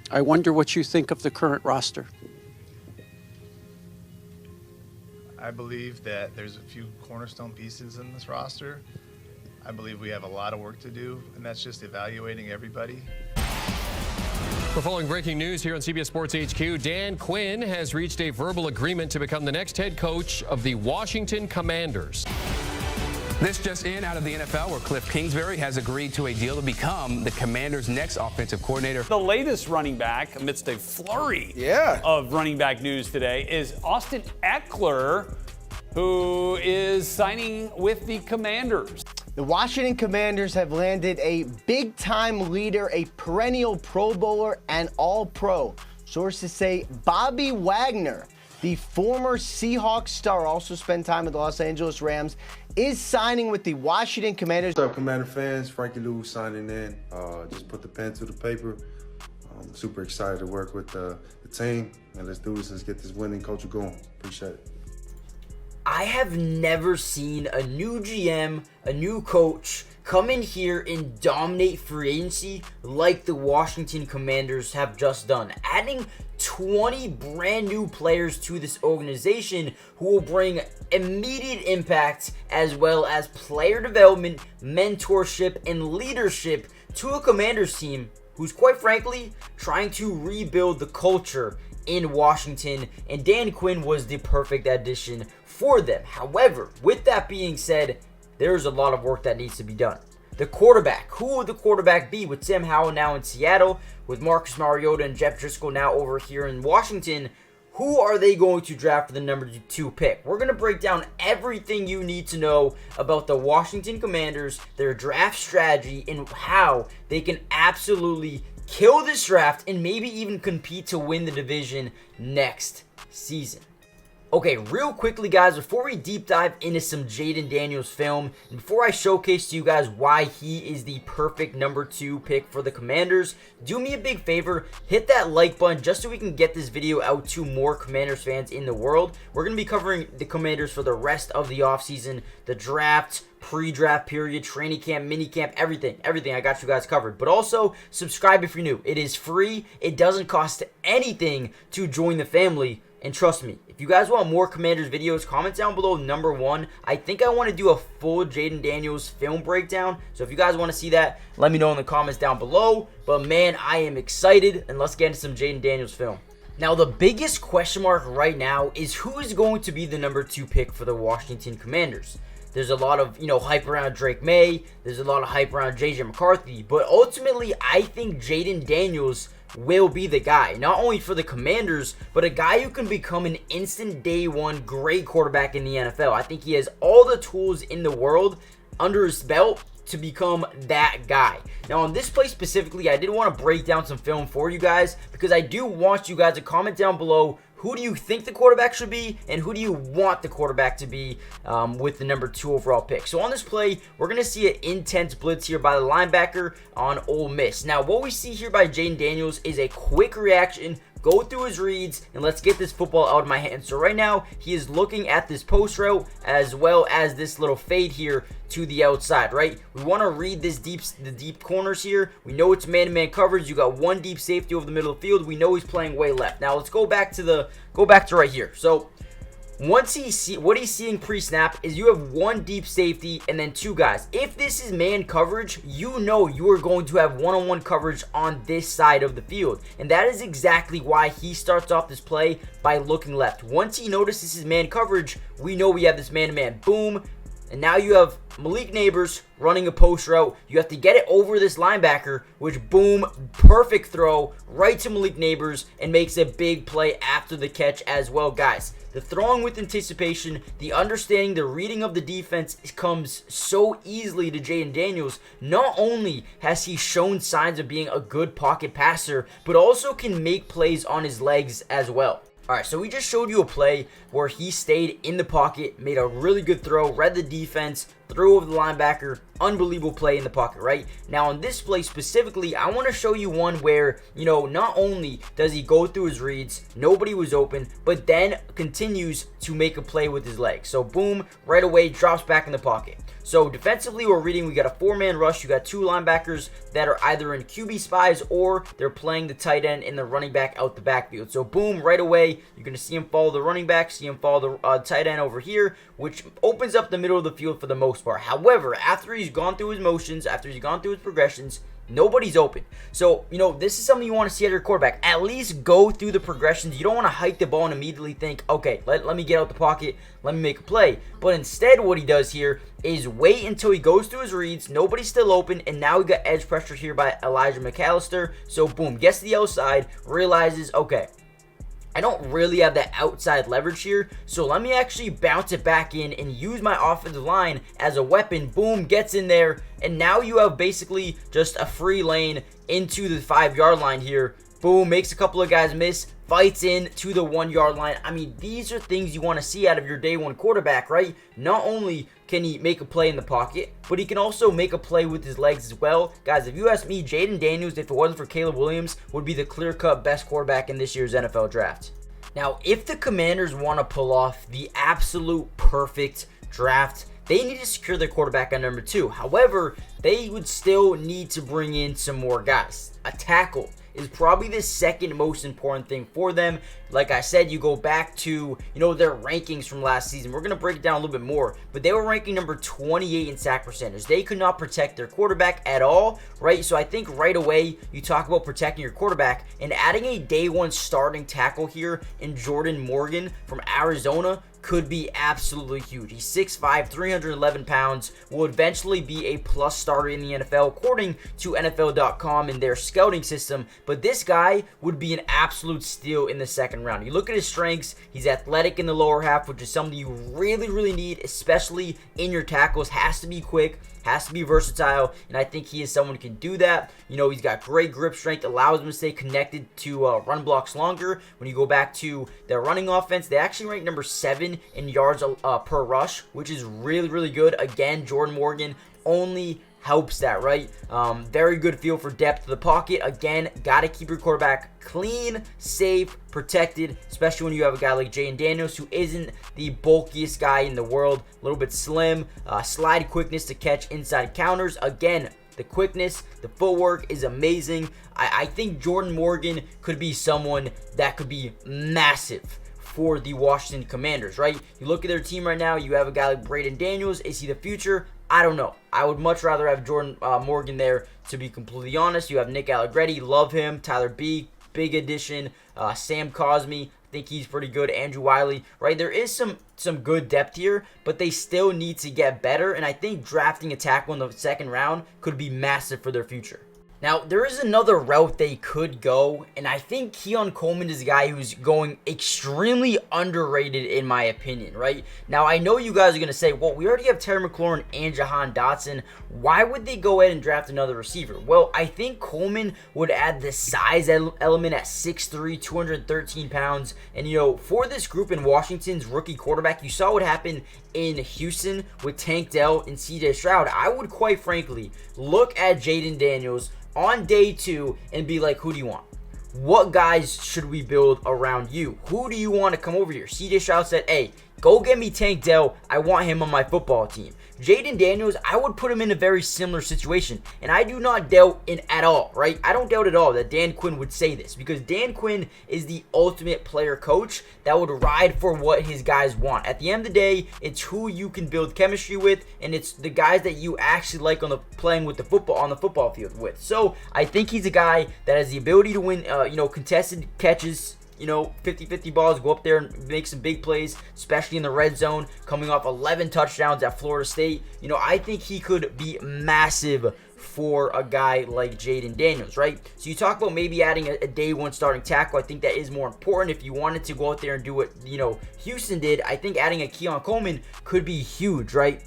I wonder what you think of the current roster. I believe that there's a few cornerstone pieces in this roster. I believe we have a lot of work to do, and that's just evaluating everybody. We're following breaking news here on CBS Sports HQ. Dan Quinn has reached a verbal agreement to become the next head coach of the Washington Commanders. This just in out of the NFL, where Cliff Kingsbury has agreed to a deal to become the Commanders' next offensive coordinator. The latest running back, amidst a flurry of running back news today, is Austin Eckler, who is signing with the Commanders. The Washington Commanders have landed a big-time leader, a perennial Pro Bowler and All-Pro. Sources say Bobby Wagner, the former Seahawks star, also spent time with the Los Angeles Rams, is signing with the Washington Commanders. What's up, Commander fans? Frankie Lou signing in. Just put the pen to the paper. I'm super excited to work with the team, and let's do this. Let's get this winning culture going. Appreciate it. I have never seen a new GM, a new coach, come in here and dominate free agency like the Washington Commanders have just done. Adding 20 brand new players to this organization who will bring immediate impact as well as player development, mentorship, and leadership to a Commanders team who's quite frankly trying to rebuild the culture in Washington, and Dan Quinn was the perfect addition for them. However, with that being said, there's a lot of work that needs to be done. The quarterback, who would the quarterback be with Sam Howell now in Seattle, with Marcus Mariota and Jeff Driscoll now over here in Washington? Who are they going to draft for the number 2 pick? We're going to break down everything you need to know about the Washington Commanders, their draft strategy, and how they can absolutely kill this draft and maybe even compete to win the division next season. Okay, real quickly guys, before we deep dive into some Jayden Daniels film, and before I showcase to you guys why he is the perfect number 2 pick for the Commanders, do me a big favor, hit that like button just so we can get this video out to more Commanders fans in the world. We're going to be covering the Commanders for the rest of the offseason, the draft, pre-draft period, training camp, mini camp, everything I got you guys covered. But also, subscribe if you're new. It is free. It doesn't cost anything to join the family. And trust me, if you guys want more Commanders videos, comment down below number 1. I think I want to do a full Jayden Daniels film breakdown. So if you guys want to see that, let me know in the comments down below. But man, I am excited. And let's get into some Jayden Daniels film. Now, the biggest question mark right now is who is going to be the number 2 pick for the Washington Commanders. There's a lot of, hype around Drake May. There's a lot of hype around JJ McCarthy. But ultimately, I think Jayden Daniels will be the guy, not only for the Commanders, but a guy who can become an instant day 1 great quarterback in the NFL. I think he has all the tools in the world under his belt to become that guy. Now, on this play specifically, I did want to break down some film for you guys because I do want you guys to comment down below who do you think the quarterback should be and who do you want the quarterback to be with the number 2 overall pick. So on this play, we're going to see an intense blitz here by the linebacker on Ole Miss. Now, what we see here by Jayden Daniels is a quick reaction, go through his reads, and let's get this football out of my hands. So right now, he is looking at this post route as well as this little fade here to the outside, right? We want to read the deep corners here. We know it's man-to-man coverage. You got 1 deep safety over the middle of the field. We know he's playing way left. Now let's go back to right here. So what he's seeing pre-snap is you have 1 deep safety and then 2 guys. If this is man coverage, you know you are going to have one-on-one coverage on this side of the field. And that is exactly why he starts off this play by looking left. Once he notices his man coverage, we know we have this man-to-man. Boom. And now you have Malik Neighbors running a post route. You have to get it over this linebacker, which boom, perfect throw right to Malik Neighbors and makes a big play after the catch as well, guys. The throwing with anticipation, the understanding, the reading of the defense comes so easily to Jayden Daniels. Not only has he shown signs of being a good pocket passer, but also can make plays on his legs as well. Alright, so we just showed you a play where he stayed in the pocket, made a really good throw, read the defense, threw over the linebacker, unbelievable play in the pocket, right? Now on this play specifically, I want to show you one where, not only does he go through his reads, nobody was open, but then continues to make a play with his legs. So boom, right away, drops back in the pocket. So defensively, we're reading, we got a 4-man rush. You got 2 linebackers that are either in QB spies or they're playing the tight end and the running back out the backfield. So boom, right away, you're going to see him follow the running back, see him follow the tight end over here, which opens up the middle of the field for the most part. However, after he's gone through his motions, after he's gone through his progressions, nobody's open. So, this is something you want to see out of your quarterback. At least go through the progressions. You don't want to hike the ball and immediately think, okay, let me get out the pocket, let me make a play. But instead, what he does here is wait until he goes through his reads, nobody's still open, and now we got edge pressure here by Elijah McAllister. So, boom, gets to the outside, realizes, okay, I don't really have that outside leverage here, so let me actually bounce it back in and use my offensive line as a weapon. Boom, gets in there, and now you have basically just a free lane into the 5-yard line here. Boom, makes a couple of guys miss, fights in to the 1-yard line. I mean, these are things you want to see out of your day 1 quarterback, right? Not only can he make a play in the pocket, but he can also make a play with his legs as well. Guys, if you ask me, Jayden Daniels, if it wasn't for Caleb Williams, would be the clear-cut best quarterback in this year's NFL draft. Now, if the Commanders want to pull off the absolute perfect draft, they need to secure their quarterback at number 2. However, they would still need to bring in some more guys. A tackle is probably the second most important thing for them. Like I said, you go back to, their rankings from last season. We're going to break it down a little bit more, but they were ranking number 28 in sack percentage. They could not protect their quarterback at all, right? So I think right away, you talk about protecting your quarterback and adding a day 1 starting tackle here in Jordan Morgan from Arizona could be absolutely huge. He's 6'5", 311 pounds, will eventually be a plus starter in the NFL, according to NFL.com and their scouting system. But this guy would be an absolute steal in the 2nd round. You look at his strengths, he's athletic in the lower half, which is something you really, really need, especially in your tackles. Has to be quick, has to be versatile, and I think he is someone who can do that. He's got great grip strength, allows him to stay connected to run blocks longer. When you go back to their running offense, they actually rank number 7 in yards per rush, which is really, really good. Again, Jordan Morgan only helps that, right? Very good feel for depth of the pocket. Again, got to keep your quarterback clean, safe, protected, especially when you have a guy like Jayden Daniels, who isn't the bulkiest guy in the world, a little bit slim, slide quickness to catch inside counters. Again, the quickness, the footwork is amazing. I think Jordan Morgan could be someone that could be massive for the Washington Commanders, right? You look at their team right now, you have a guy like Jayden Daniels. Is he the future? I don't know. I would much rather have Jordan Morgan there, to be completely honest. You have Nick Allegretti, love him. Tyler B, big addition. Sam Cosme, I think he's pretty good. Andrew Wiley, right? There is some good depth here, but they still need to get better, and I think drafting a tackle in the 2nd round could be massive for their future. Now, there is another route they could go, and I think Keon Coleman is a guy who's going extremely underrated in my opinion, right? Now, I know you guys are going to say, well, we already have Terry McLaurin and Jahan Dotson. Why would they go ahead and draft another receiver? Well, I think Coleman would add the size element at 6'3", 213 pounds. And, for this group in Washington's rookie quarterback, you saw what happened in Houston with Tank Dell and CJ Stroud. I would quite frankly look at Jayden Daniels on day 2 and be like, who do you want? What guys should we build around you? Who do you want to come over here? CJ Stroud said, hey, go get me Tank Dell. I want him on my football team. Jayden Daniels, I would put him in a very similar situation, and I do not doubt at all, right? I don't doubt at all that Dan Quinn would say this, because Dan Quinn is the ultimate player coach that would ride for what his guys want. At the end of the day, it's who you can build chemistry with, and it's the guys that you actually like playing with the football on the football field with. So I think he's a guy that has the ability to win, contested catches. 50-50 balls, go up there and make some big plays, especially in the red zone, coming off 11 touchdowns at Florida State. I think he could be massive for a guy like Jayden Daniels, right? So you talk about maybe adding a day 1 starting tackle. I think that is more important. If you wanted to go out there and do what, Houston did, I think adding a Keon Coleman could be huge, right?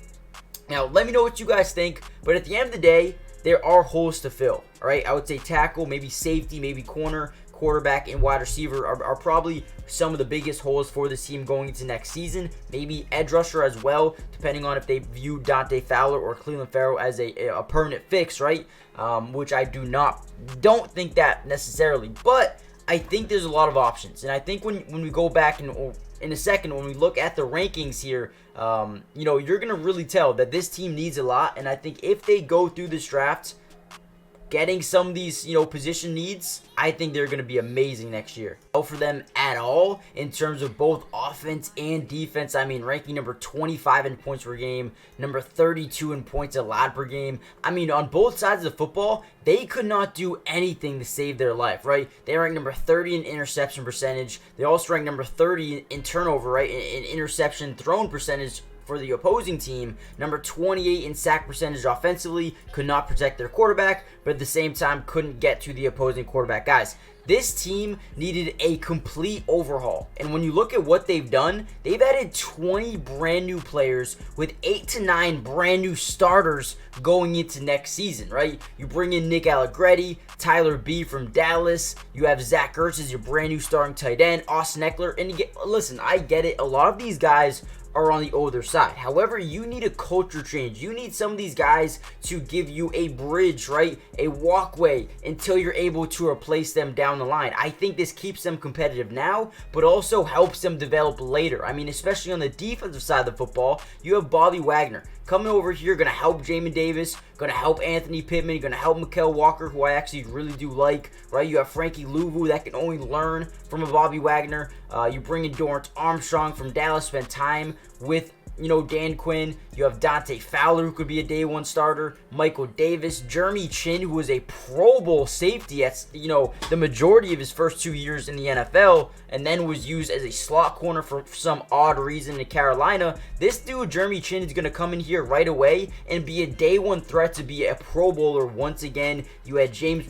Now, let me know what you guys think, but at the end of the day, there are holes to fill, all right? I would say tackle, maybe safety, maybe corner. quarterback and wide receiver are probably some of the biggest holes for this team going into next season. Maybe edge rusher as well, depending on if they view Dante Fowler or Cleveland Farrell as a permanent fix, right? Which I don't think that necessarily, but I think there's a lot of options. And I think when we go back in a second, when we look at the rankings here, you're going to really tell that this team needs a lot. And I think if they go through this draft, getting some of these, position needs, I think they're going to be amazing next year. For them at all in terms of both offense and defense. I mean, ranking number 25 in points per game, number 32 in points allowed per game. I mean, on both sides of the football, they could not do anything to save their life, right? They ranked number 30 in interception percentage. They also ranked number 30 in turnover, right? In interception thrown percentage for the opposing team, number 28 in sack percentage offensively, could not protect their quarterback, but at the same time couldn't get to the opposing quarterback. Guys, this team needed a complete overhaul. And when you look at what they've done, they've added 20 brand new players with 8 to 9 brand new starters going into next season, right? You bring in Nick Allegretti, Tyler B from Dallas. You have Zach Ertz as your brand new starting tight end, Austin Eckler. And listen, I get it. A lot of these guys are on the older side. However, you need a culture change. You need some of these guys to give you a bridge, right? A walkway until you're able to replace them down the line. I think this keeps them competitive now, but also helps them develop later. I mean, especially on the defensive side of the football, you have Bobby Wagner coming over here, going to help Jamin Davis, going to help Anthony Pittman, going to help Mykal Walker, who I actually really do like, right? You have Frankie Louvu that can only learn from a Bobby Wagner. You bring in Dorrance Armstrong from Dallas, spend time with Dan Quinn. You have Dante Fowler, who could be a day one starter. Michael Davis, Jeremy Chinn, who was a Pro Bowl safety at the majority of his first 2 years in the NFL, and then was used as a slot corner for some odd reason in Carolina. This dude, Jeremy Chinn, is going to come in here right away and be a day one threat to be a Pro Bowler once again. You had James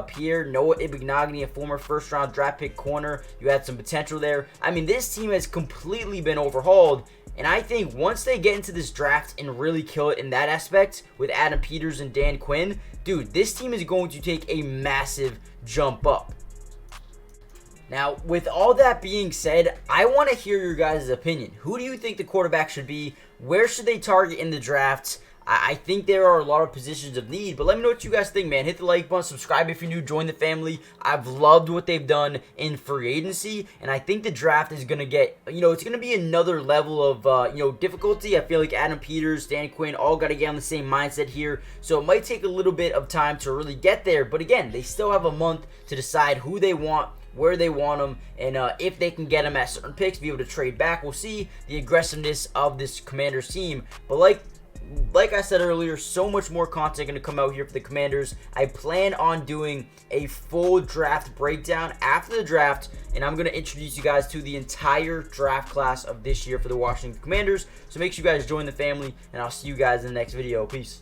Pierre, Noah Ibignagney, a former first round draft pick corner. You had some potential there. I mean, this team has completely been overhauled. And I think once they get into this draft and really kill it in that aspect with Adam Peters and Dan Quinn, dude, this team is going to take a massive jump up. Now, with all that being said, I want to hear your guys' opinion. Who do you think the quarterback should be? Where should they target in the draft? I think there are a lot of positions of need, but let me know what you guys think, man. Hit the like button, subscribe if you're new, join the family. I've loved what they've done in free agency, and I think the draft is going to get, it's going to be another level of, difficulty. I feel like Adam Peters, Dan Quinn, all got to get on the same mindset here, so it might take a little bit of time to really get there, but again, they still have a month to decide who they want, where they want them, and if they can get them at certain picks, be able to trade back. We'll see the aggressiveness of this Commanders team, but like I said earlier, so much more content going to come out here for the Commanders. I plan on doing a full draft breakdown after the draft, and I'm going to introduce you guys to the entire draft class of this year for the Washington Commanders. So make sure you guys join the family, and I'll see you guys in the next video. Peace.